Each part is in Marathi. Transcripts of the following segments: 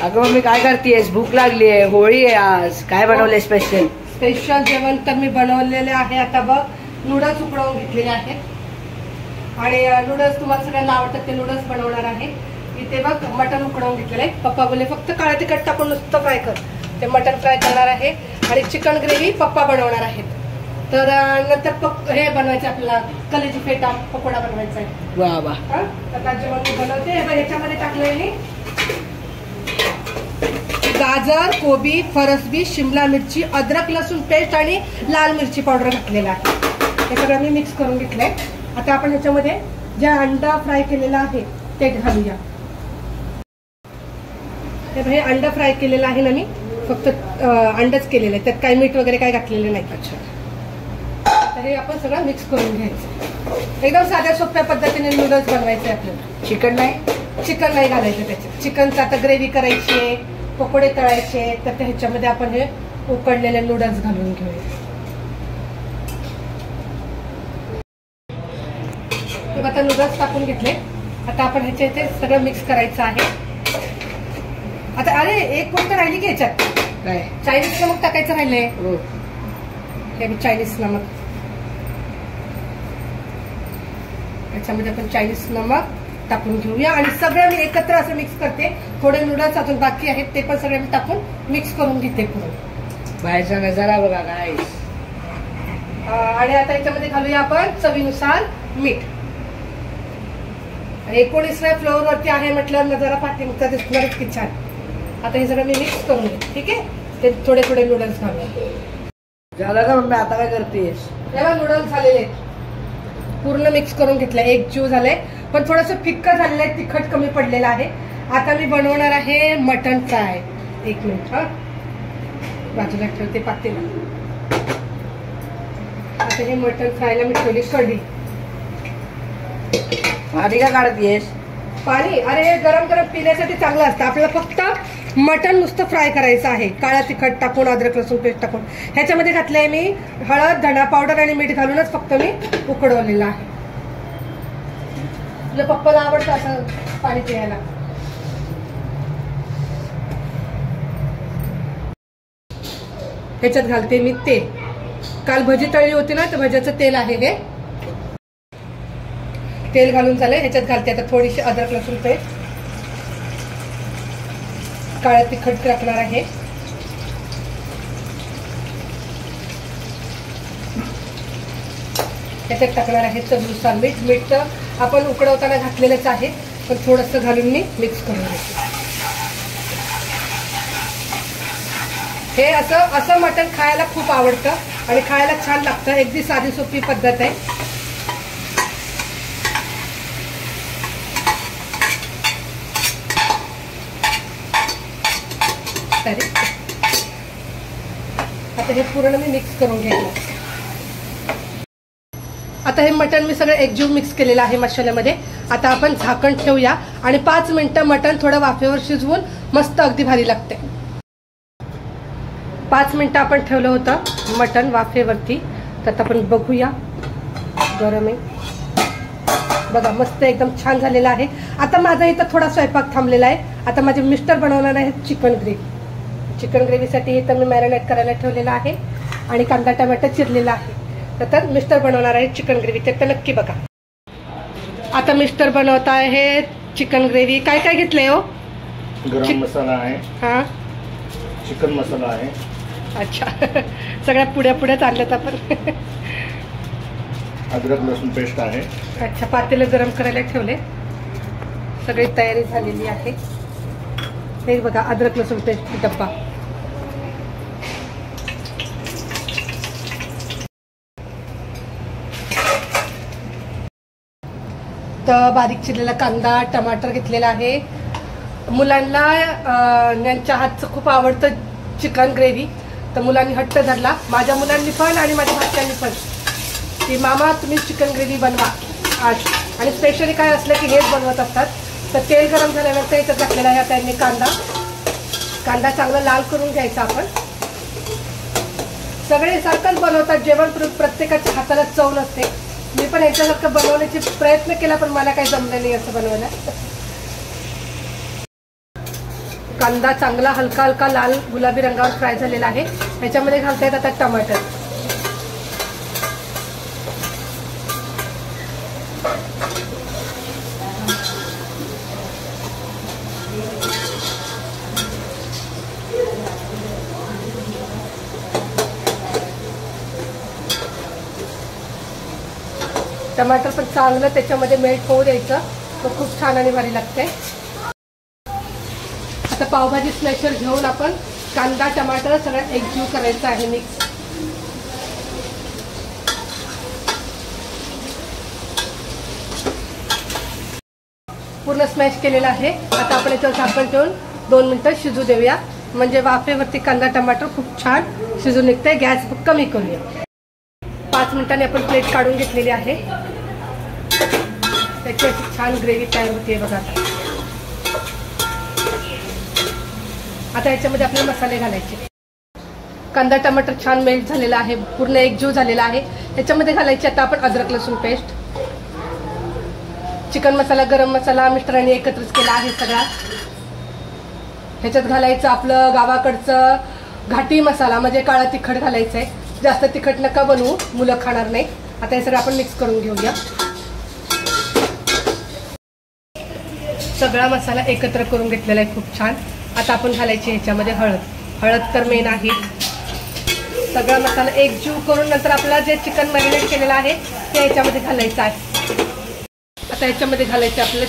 अगं मम्मी काय करतेस? भूक लागली आहे, होळी आहे आज. काय बनवले स्पेशल? स्पेशल जेवण तर मी बनवलेले आहे. आता बघ नूडल्स उकडवून घेतलेले आहेत आणि नूडल्स तुम्हाला सगळ्यांना आवडतात ते नूडल्स बनवणार आहे. इथे बघ मटण उकडवून घेतलेलं आहे. पप्पा बोलले फक्त काळं तिखट टाकून नुसतं फ्राय कर. ते मटण फ्राय करणार आहे आणि चिकन ग्रेव्ही पप्पा बनवणार आहेत. तर नंतर हे बनवायचं आपल्याला कलेजी फेटा पकोडा बनवायचा आहे. वा वा. आता जेवण मी बनवते. ह्याच्यामध्ये टाकलंय मी गाजर, कोबी, फरसबी, शिमला मिरची, अद्रक लसूण पेस्ट आणि लाल मिरची पावडर घातलेला आहे. हे सगळं मी मिक्स करून घेतलंय. आता आपण ह्याच्यामध्ये जे अंडा फ्राय केलेला आहे ते घालूया. हे अंडा फ्राय केलेलं आहे ना मी, फक्त अंडाच केलेलं आहे, त्यात काही मीठ वगैरे काय घातलेलं नाही. अच्छा. तर हे आपण सगळं मिक्स करून घ्यायचं. एकदम साध्या सोप्या पद्धतीने नूडल्स बनवायचे आपल्याला. चिकन नाही घालायचं त्याच्यात. चिकनचं आता ग्रेव्ही करायची आहे, पकोडे तळायचे, तर ह्याच्यामध्ये आपण हे उकडलेले नूडल्स घालून घेऊया. आता नूडल्स टाकून घेतले. आता आपण ह्याच्या इथे सगळं मिक्स करायचं आहे. आता अरे एक गोष्ट राहिली की ह्याच्यात काय, चायनीज नमक टाकायचं राहिलंय. हे चायनीज नमक, याच्यामध्ये आपण चायनीज नमक टाकून घेऊया आणि सगळं मी एकत्र असं मिक्स करते. थोडे नूडल्स अजून बाकी आहेत ते पण सगळे मी टाकून मिक्स करून घेते पूर्ण. बाहेरचा नजारा बघा काय. आणि आता याच्यामध्ये घालूया आपण चवीनुसार मीठ. 19व्या फ्लोअर वरती आहे म्हटलं नजारा पाठीमागचा दिसणारच की छान. आता हे सगळं मी मिक्स करून घेते. ठीक आहे. ते थोडे थोडे नूडल्स घालूया. झालं का मम्मी? आता काय करतेस? तेव्हा नूडल्स झालेले पूर्ण मिक्स करून घेतलं. एक जीव झालंय पण थोडंसं फिक्कं झालेलं आहे, तिखट कमी पडलेलं आहे. आता मी बनवणार आहे मटन फ्राय. 1 मिनिट बाजूला ठेवते पातेला. आता हे मटन फ्रायला मी ठेवली कढी. पाणी का काढतेस? पाणी अरे गरम गरम पिण्यासाठी चांगलं असतं. आपल्याला फक्त मटन नुसतं फ्राय करायचं आहे, काळा तिखट टाकून, अद्रक लसूण पेस्ट टाकून. ह्याच्यामध्ये घातलंय मी हळद, धना पावडर आणि मीठ घालूनच फक्त मी उकडवलेलं आहे. तुझ्या पप्पाला आवडतं असं पाणी प्यायला. ह्याच्यात घालते मी तेल. काल भजी तळली होती ना, तर भज्याचं तेल आहे हे. तेल घालून झालंय. ह्याच्यात घालते आता थोडीशी अद्रक लसूण पेस्ट, काळं तिखट टाकणार आहे. ह्याच्यात टाकणार आहे चवीनुसार मीठ. मीठ तर आपण उकडवताना घातलेलंच आहे, पण थोडंसं घालून मी मिक्स करून घेते. हे असं मटण खायला खूप आवडतं आणि खायला छान लागतं. अगदी साधी सोपी पद्धत आहे. आता हे पूर्ण मी मिक्स करून घ्यायचं. आता हे मटण मी सगळं एकजीव मिक्स केलेलं आहे मसाल्यामध्ये. आता आपण झाकण ठेवूया आणि 5 मिनिटं मटण थोडं वाफेवर शिजवून मस्त अगदी भारी लागते. 5 मिनिटं आपण ठेवलं होतं मटण वाफेवरती. तर आता आपण बघूया. गरम आहे बघा, मस्त एकदम छान झालेलं आहे. आता माझा इथं थोडा स्वयंपाक थांबलेला आहे. आता माझे मिस्टर बनवणार आहेत चिकन ग्रेव्ही. चिकन ग्रेव्हीसाठी इथं मी मॅरिनेट करायला ठेवलेलं आहे आणि कांदा टोमॅटो चिरलेला आहे. तर मिस्टर बनवणार आहे चिकन ग्रेव्ही, तर नक्की बघा. आता मिस्टर बनवत आहे चिकन ग्रेव्ही. काय काय घेतलंय हो? गरम मसाला आहे, हा चिकन मसाला आहे. अच्छा सगळ्या पुढ्याच आणल्यात आपण. अद्रक लसूण पेस्ट आहे. अच्छा, पातेलं गरम करायला ठेवले. सगळी तयारी झालेली आहे. हे बघा अद्रक लसूण पेस्ट डब्बा. तर बारीक चिरलेला कांदा, टमाटर घेतलेला आहे. मुलांना यांच्या हातचं खूप आवडतं चिकन ग्रेव्ही. तर मुलांनी हट्ट धरला, माझ्या मुलांनी पण आणि माझ्या भाच्यांनी पण, की मामा तुम्ही चिकन ग्रेव्ही बनवा आज. आणि स्पेशली काय असलं की हेच बनवत असतात. तर तेल गरम झाल्यानंतर याच्यात टाकलेला आहे त्यांनी कांदा चांगला लाल करून घ्यायचा. आपण सगळे सारखंच बनवतात जेवण, प्रत्येकाच्या हाताला चव नसते. मी पण याच्यासारखं बनवण्याचे प्रयत्न केला पण मला काही जमलं नाही असं बनवायला. कांदा चांगला हलका हलका लाल गुलाबी रंगावर फ्राय झालेला आहे. ह्याच्यामध्ये घालता येत आता टमाटर. टमाटर पण चांगलं त्याच्यामध्ये मेल्ट होऊ द्यायचं, तो खूप छान आणि भारी लागते. आता पावभाजी स्मॅशर घेऊन आपण कांदा टमाटर सगळं एकजीव करायचं आहे मिक्स. पूर्ण स्मॅश केलेलं आहे. आता आपण याच्यावर झाकण ठेवून 2 मिनिटं शिजू देऊया, म्हणजे वाफेवरती कांदा टमाटर खूप छान शिजून निघते. गॅस कमी करूया. 5 मिनिटांनी आपण प्लेट काढून घेतलेली आहे. त्याची अशी छान ग्रेव्ही तयार होते बघा. आता याच्यामध्ये आपले मसाले घालायचे. कांदा टमाटर छान मेल्ट झालेला आहे, पूर्ण एकजीव झालेला आहे. याच्यामध्ये घालायचे आता आपण अद्रक लसूण पेस्ट, चिकन मसाला, गरम मसाला मिस्टरांनी एकत्रच केला आहे सगळा. ह्याच्यात घालायचं आपलं गावाकडचं घाटी मसाला, म्हणजे काळा तिखट घालायचं आहे. जास्त तिखट नका बनवू, मुलं खाणार नाही. आता हे सगळं आपण मिक्स करून घेऊया. सगळा मसाला एकत्र करून घेतलेला आहे खूप छान. आता आपण घालायची ह्याच्यामध्ये हळद. हळद तर मेन आहे. सगळा मसाला एकजीव करून नंतर आपला जे चिकन मॅरिनेट केलेलं आहे ते ह्याच्यामध्ये घालायचं आहे. आता ह्याच्यामध्ये घालायचं आपलं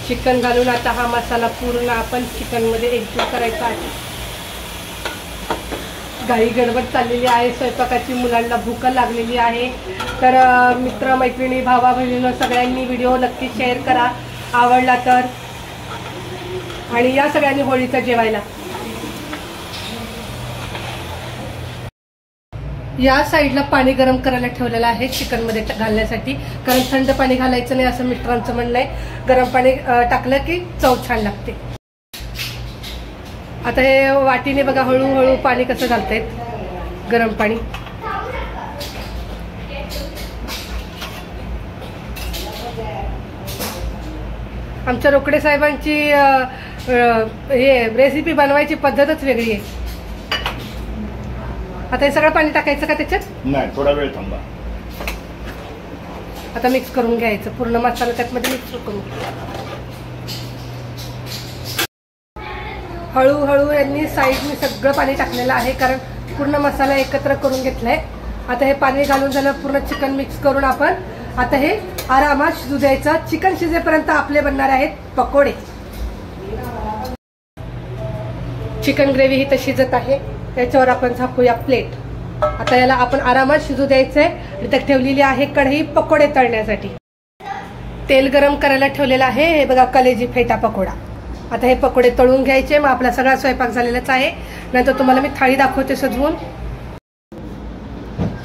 चिकन घालून आता हा मसाला पूर्ण आपण चिकनमध्ये एकजीव करायचा आहे. घाई गडबड चाललेली आहे स्वयंपाकाची, मुलांना भूक लागलेली आहे. तर मित्र मैत्रिणी भावा बहिणींनो सगळ्यांनी व्हिडिओ नक्की शेअर करा आवडला तर, आणि या सगळ्यांनी होळीचं जेवायला. या साईडला पाणी गरम करायला ठेवलेलं आहे चिकनमध्ये घालण्यासाठी, कारण थंड पाणी घालायचं नाही असं मिस्टरांचं म्हणणं आहे. गरम पाणी टाकलं की चव छान लागते. आता हे वाटीने बघा हळूहळू पाणी कसं घालतायत, गरम पाणी. आमच्या रोकडे साहेबांची हे रेसिपी बनवायची पद्धतच वेगळी आहे. आता हे सगळं पाणी टाकायचं का त्याच्यात? नाही, थोडा वेळ थांबा. आता मिक्स करून घ्यायचं पूर्ण मसाला त्यामध्ये मिक्स करून. हळूहळू यांनी साईडने सगळं पाणी टाकलेलं आहे, कारण पूर्ण मसाला एकत्र करून घेतलाय. आता हे पाणी घालून झालं, पूर्ण चिकन मिक्स करून आपण आता हे आरामात शिजू द्यायचं. चिकन शिजेपर्यंत आपले बनणार आहेत पकोडे. चिकन ग्रेव्ही ही तर शिजत आहे, त्याच्यावर आपण झाकूया प्लेट. आता याला आपण आरामात शिजू द्यायचंय. त्यात ठेवलेली आहे कढई पकोडे तळण्यासाठी. तेल गरम करायला ठेवलेलं आहे. हे बघा कलेजी फेटा पकोडा. आता हे पकोडे तळून घ्यायचे. मग आपला सगळा स्वयंपाक झालेलाच आहे. नंतर तुम्हाला मी थाळी दाखवते सजवून.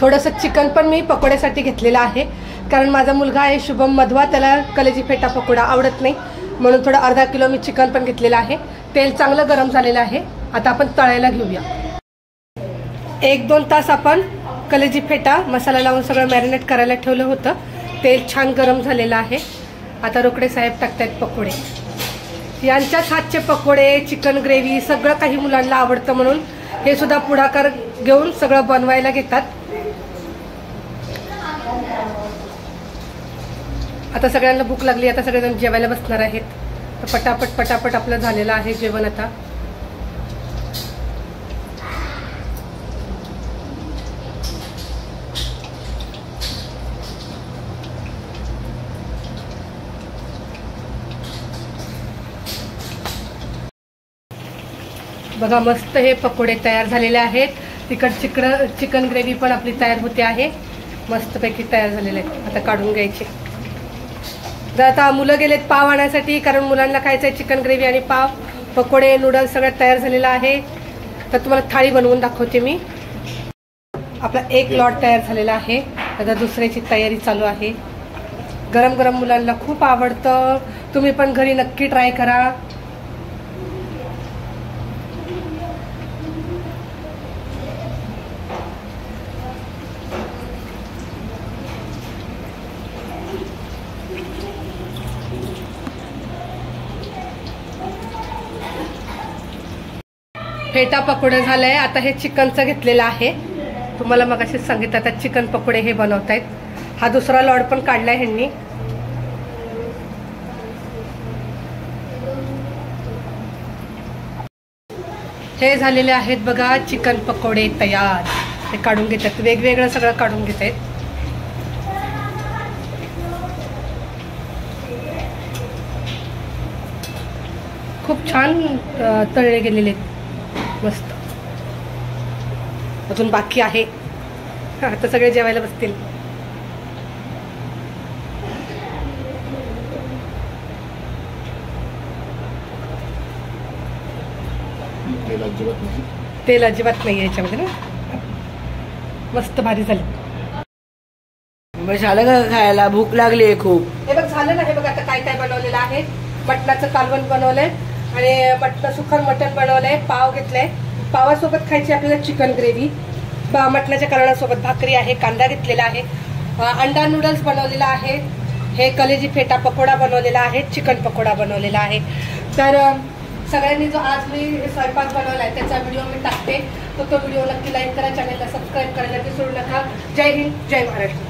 थोडंसं चिकन पण मी पकोड्यासाठी घेतलेलं आहे, कारण माझा मुलगा आहे शुभम मधवा, त्याला कलेजी फेटा पकोडा आवडत नाही, म्हणून थोडं अर्धा किलो मी चिकन पण घेतलेलं आहे. तेल चांगलं गरम झालेलं आहे. आता आपण तळायला घेऊया. 1-2 तास आपण कलेजी फेटा मसाला लावून सगळं मॅरिनेट करायला ठेवलं होतं. तेल छान गरम झालेलं आहे. आता रोकडे साहेब टाकतायत पकोडे. यांच्याच हातचे पकोडे, चिकन ग्रेव्ही सगळं काही मुलांना आवडतं, म्हणून हे सुद्धा पुढाकार घेऊन सगळं बनवायला घेतात. आता सगळ्यांना भूक लागली, आता सगळेजण जेवायला बसणार आहेत. तर पटापट पटापट आपलं झालेलं आहे जेवण. आता बघा मस्त हे पकोडे तयार झालेले आहेत. तिखट चिकन ग्रेव्ही पण आपली तयार होते आहे. मस्तपैकी तयार झालेले आहेत. आता काढून घ्यायचे. तर आता मुलं गेलेत पाव आणण्यासाठी, कारण मुलांना खायचं आहे चिकन ग्रेव्ही आणि पाव. पकोडे नूडल्स सगळं तयार झालेलं आहे. तर तुम्हाला थाळी बनवून दाखवते मी. आपला एक लॉट तयार झालेला आहे. आता दुसऱ्याची तयारी चालू आहे. गरम गरम मुलांना खूप आवडतं. तुम्ही पण घरी नक्की ट्राय करा. फेटा पकोडा झालाय. आता हे चिकनचं घेतलेलं आहे. तुम्हाला मगाशीच सांगितलं आता चिकन पकोडे हे बनवतायत. हा दुसरा लॉड पण काढलाय ह्यांनी. हे झालेले आहेत बघा चिकन पकोडे तयार. हे काढून घेतात, वेगवेगळं सगळं काढून घेत आहेत. खूप छान तळले गेलेले आहेत, मस्त. अजून बाकी आहे. आता सगळे जेवायला बसतील. तेल अजिबात नाही याच्यामध्ये ना. मस्त भारी झाली. मग झालं का खायला? भूक लागली खूप. हे बघ झालं ना. हे बघ आता काय काय बनवलेलं आहे. मटणाचं कालवण बनवलंय आणि सुखर मटण बनवलंय. पाव घेतलंय. पावासोबत खायची आपल्याला चिकन ग्रेव्ही. मटणाच्या कालवणासोबत भाकरी आहे. कांदा घेतलेला आहे. अंडा नूडल्स बनवलेला आहे. हे कलेजी फेटा पकोडा बनवलेला आहे. चिकन पकोडा बनवलेला आहे. तर सगळ्यांनी जो आज मी स्वयंपाक बनवलाय त्याचा व्हिडिओ मी टाकते. तो व्हिडिओ नक्की लाईक करा, चॅनलला सबस्क्राईब करायला विसरू नका. जय हिंद, जय महाराष्ट्र.